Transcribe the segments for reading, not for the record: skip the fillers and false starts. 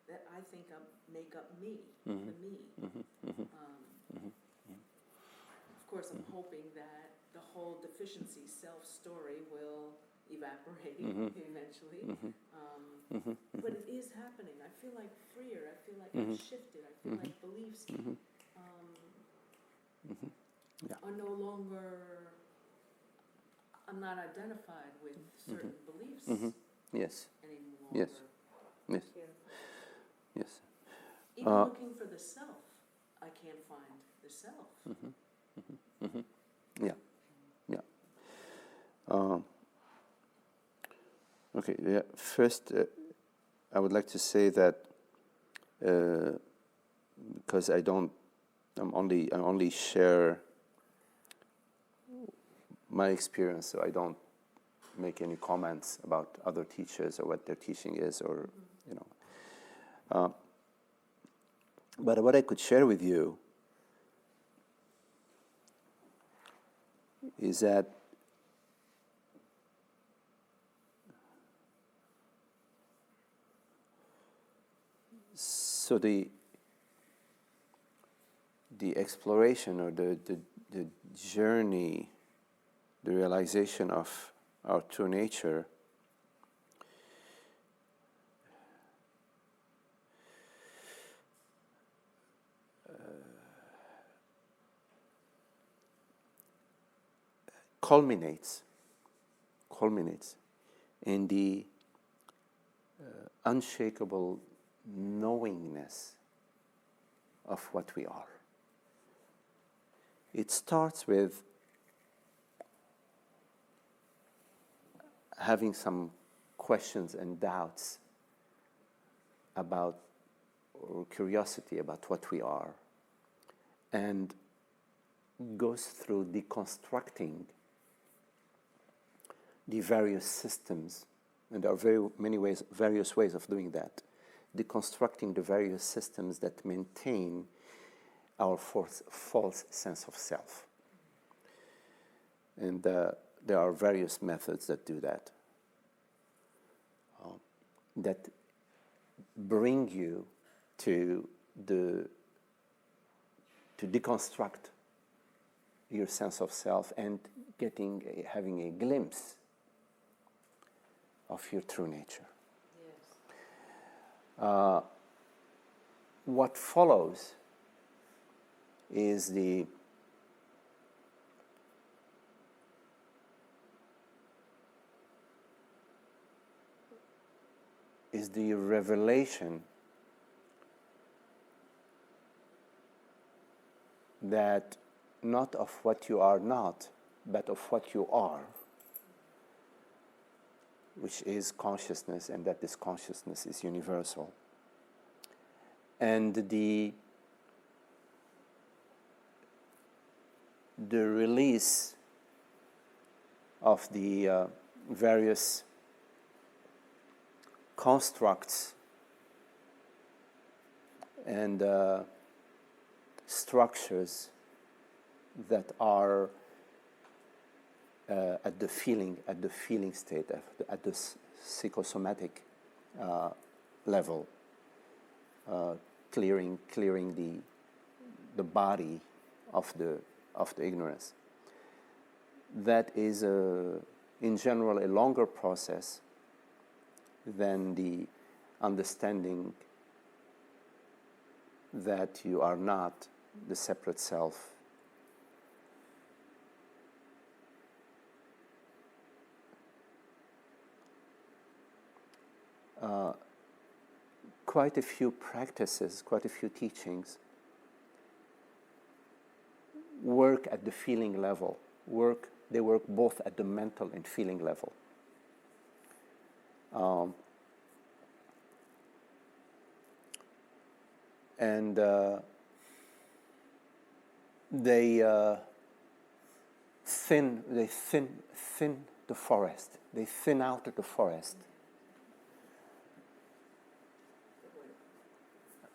that I think make up me, Mm-hmm. the me. Mm-hmm. Mm-hmm. Of course, I'm hoping that the whole deficiency self-story will evaporate eventually. But it is happening. I feel like freer. I feel like I've shifted. I feel like beliefs are no longer, I'm not identified with certain beliefs Yes. any Yes. longer. Yes. Yes. Even looking for the self, I can't find the self. Yeah. Yeah. Okay. Yeah. First, I would like to say that because I only share my experience, so I don't make any comments about other teachers or what their teaching is, or But what I could share with you is that so the exploration or the journey, the realization of our true nature culminates in the unshakable knowingness of what we are. It starts with having some questions and doubts about, or curiosity about what we are, and goes through deconstructing the various systems, and there are various ways of doing that. Deconstructing the various systems that maintain our false sense of self. And there are various methods that do that, that bring you to deconstruct your sense of self and having a glimpse of your true nature. Yes. What follows is the revelation that not of what you are not, but of what you are, which is consciousness, and that this consciousness is universal. And the release of the various constructs and structures that are at the feeling state, at the psychosomatic level, clearing the body of the ignorance. That is in general a longer process than the understanding that you are not the separate self. Quite a few practices, quite a few teachings work at the feeling level. They work both at the mental and feeling level. And they thin the forest. They thin out the forest.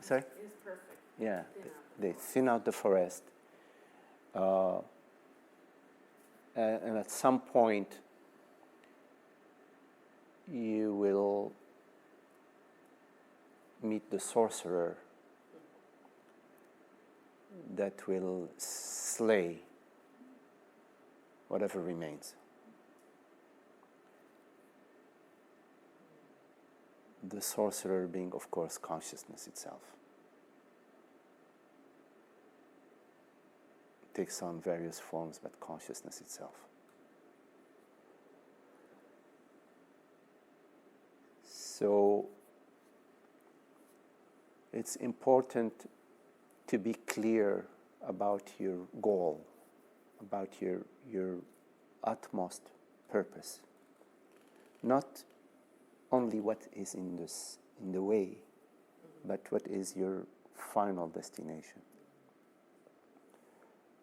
Sorry? It's perfect. Yeah, they thin out the forest. And at some point, you will meet meet the sorcerer that will slay whatever remains. The sorcerer being, of course, consciousness itself. It takes on various forms, but consciousness itself. So it's important to be clear about your goal, about your utmost purpose. Not only what is in the way, but what is your final destination.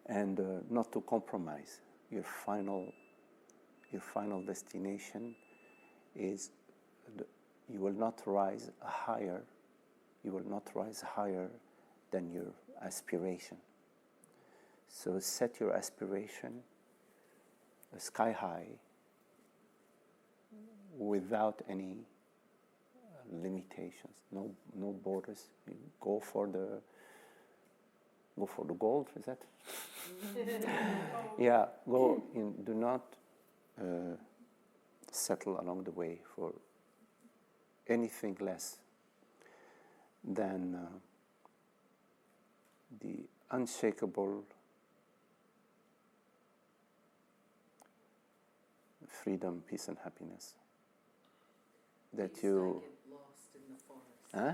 And not to compromise. Your final destination is you will not rise higher. You will not rise higher than your aspiration. So set your aspiration sky high, without any limitations, no borders. You go for the gold. Is that? Yeah. Go. Do not settle along the way for anything less than the unshakable freedom, peace, and happiness. That Least you. I get lost in the forest. Huh?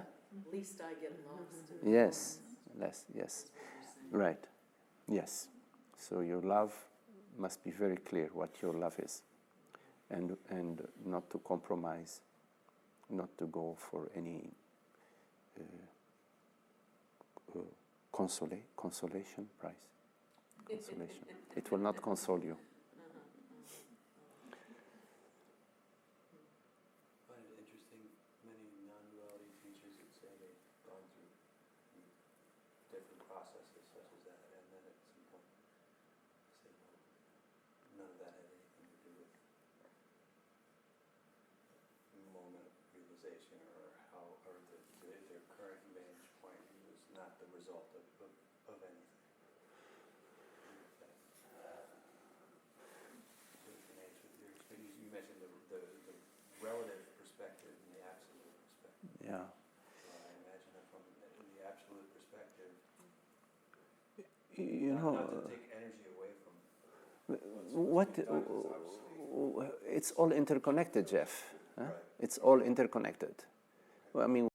Least I get lost in the Yes. forest. Yes. That's what you're saying. Right. Yes. So your love must be very clear what your love is, and not to compromise, not to go for any consolation prize. Consolation. It will not console you. I find it interesting, many non-duality teachers would say they've gone through different processes such as that, and then at some point say, well, none of that had anything to do with moment of realization or their current vantage point. It was not the result of anything. Resonates with your experience. You mentioned the relative perspective and the absolute perspective. Yeah. So I imagine that from the absolute perspective, not to take energy away from what's done, obviously. It's all interconnected, Jeff. Huh? Right. It's all interconnected. Well, I mean.